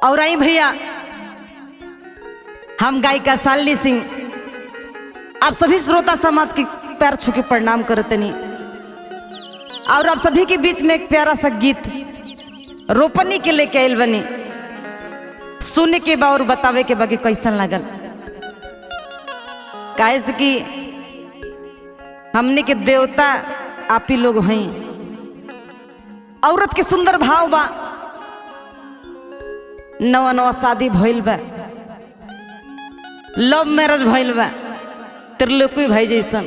और आई भैया, हम गायिका शालिनी सिंह आप सभी श्रोता समाज के पैर छू के प्रणाम करते नहीं, और आप सभी के बीच में एक प्यारा सा गीत रोपनी के लेके आयल बनी। सुने के बा और बतावे के बाकी कैसन लागल, काहे से कि हमने के देवता आप ही लोग हैं। औरत के सुंदर भाव बा, नवा नवा शादी भइल बा, लव मैरिज भइल बा, त्रिलोकी भाई जैसन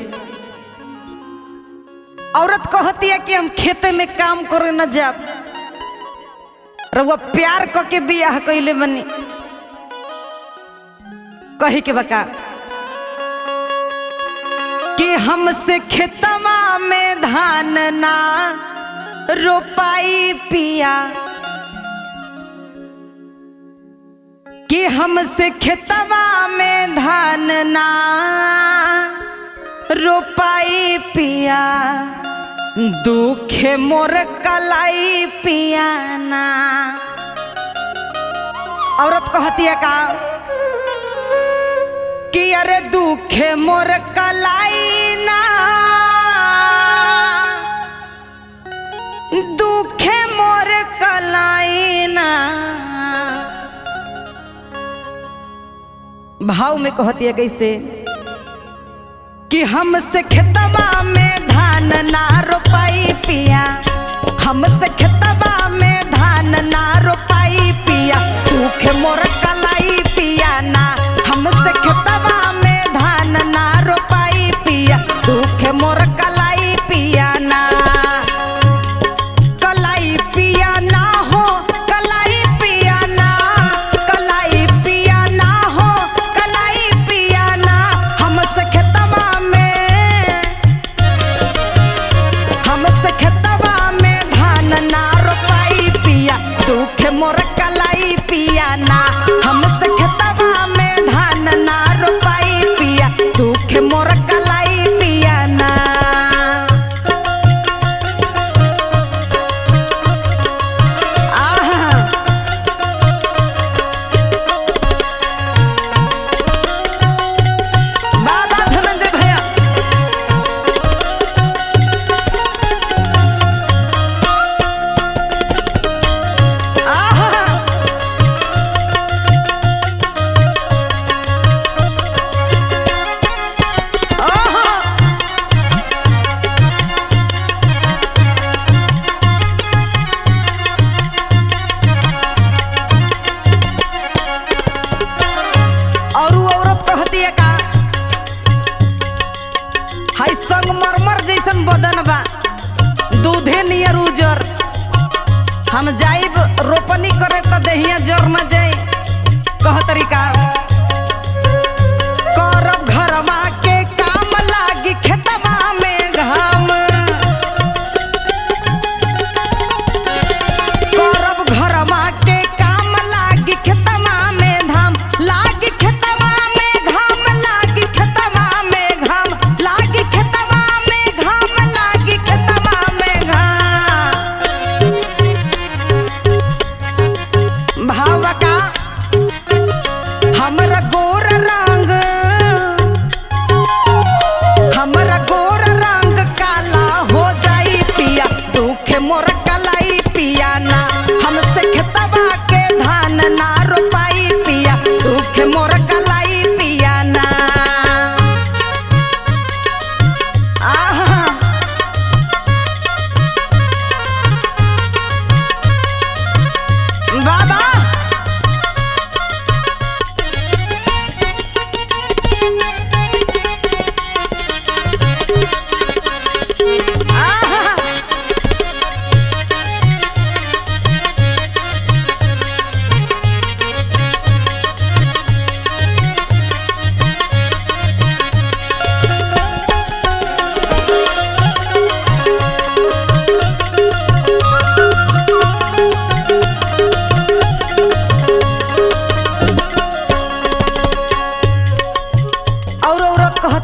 औरत कहती है कि हम खेते में काम करे न जाब, रउआ प्यार क के बियाह कइले बनी। कही के बका कि हमसे खेतवा में धान ना रोपाई पिया, कि हमसे खेतवा में धान ना रोपाई पिया, दुखे मोर कलाई पिया ना। औरत कहती है का कि अरे दुखे मोर कलाई ना, दुखे मोर कलाई ना। भाव में कहती है कैसे कि हमसे खेतवा में धान ना रोपाई पिया, हमसे खेतवा में धान ना रोपाई पिया, दुखे मोर कलाई पिया ना। हमसे खेतवा में धान ना रोपाई पिया, दुखे मोर कलाई पिया ना। कलाई पिया ना हो, कलाई पिया ना, कलाई पिया ना हो, कलाई पिया ना। हमसे खेतवा में धान ना रोपाई पिया, दुखे मोर कलाई पिया ना। हमसे खेतवा में धान ना रोपाई पिया, दुखे मोर कलाई पिया ना। बाबा धनंजय भैया संगमरमर जैसन बदन बा, दूधे नियर उजर। हम जाइब रोपनी करे तो दहिया जर न जाए। कह तरीका करब घरवा के काम लागी खेतवा में घाम, करब घरवा के काम लागी खेतवा में धाम, लागी खेतवा में घाम, लागी खेतवा में घाम, लागी खेतवा में घाम, लागी खेतवा में घाम। भाव का हमरा गोर रंग, हमरा गोर रंग काला हो जाई पिया, दुखे मोर कलाई पिया ना। हमसे खेतवा के धान ना रोपाई पिया, दुखे मोर कलाई पिया ना। बाबा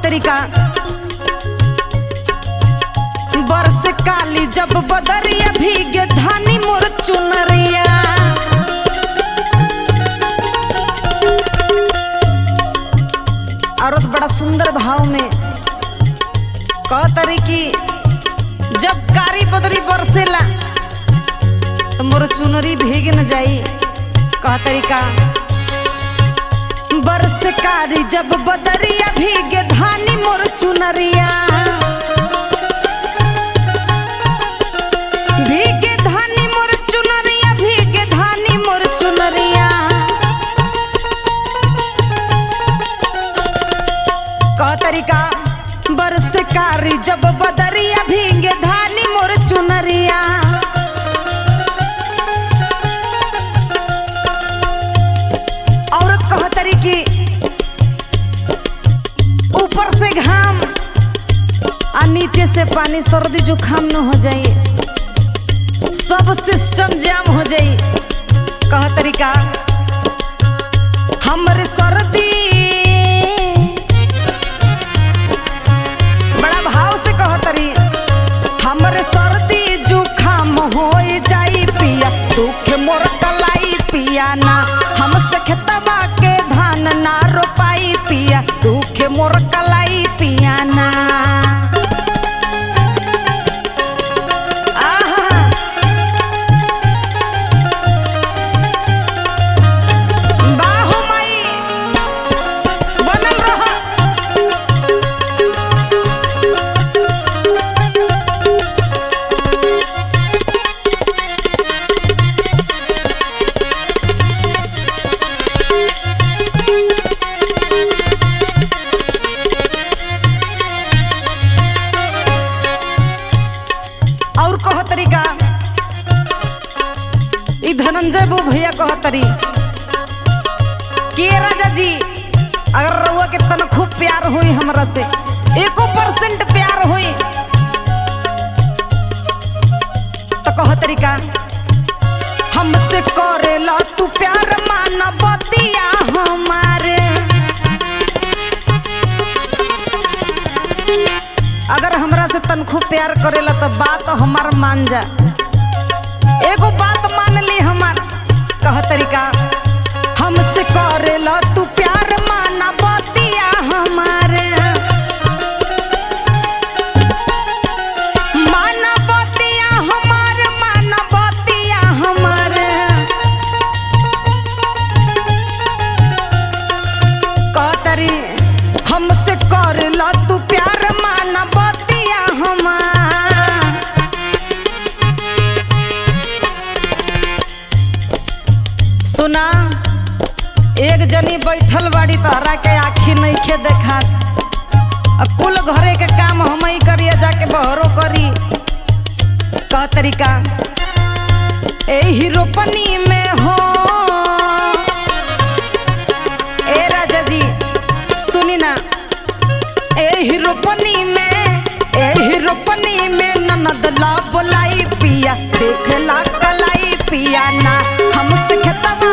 तरीका बरस काली जब बदरिया भीगे धानी मोर चुनरिया, चुनरी भीग न जाई। कह तरीका बरसकारी जब बदरिया भीगे धानी मोर चुनरिया, भीगे धानी मोर चुनरिया, भीगे धानी मोर चुनरिया। कह तरीका बरसकारी जब बदरिया भीगे धानी मोर चुनरिया। और कह तरीकी ऊपर से घाम आ नीचे से पानी, सर्दी जुकाम न हो जाए, सब सिस्टम जाम हो जाए। कह तरीका हमरे सर्दी, बड़ा भाव से कह तरी हमरे सर्दी जुकाम हो जाई पिया, दुख मोर कलाई पिया ना, हमसे खेतवा के धान ना रोपाई पिया, दुख मोर कलाई पिया ना। बाहो माई बनल रहा। और कह तरीका ई धनंजय बो भैया कह तरी के राजा जी अगर रउआ के तन खूब प्यार हुई हमरा से, 1% प्यार हुई तो कह तरीका हमसे करेला तू प्यार माना बतिया हमारे। अगर हमरा से तन खूब प्यार करेला तो बात हमार मान जा, एगो बात मान ली हमार। कह तरीका हमसे करेला तू प्यार माना बतिया हमारे, माना बतिया हमारे, माना बतिया हमारे। कह तरी हमसे करेला तू प्यार माना बतिया हमार। सुना एक जनी बैठल बाड़ी तोहरा के आँखी नइखे देखा, कुल घरे के काम हम ही करिए जाके बहरो करी। कह तरीका एही रोपनी में हो ए राजा जी सुनी ना, एही रोपनी में ननद ला बोलाई पिया, देखला कलाई पिया ना, हमसे खेतवा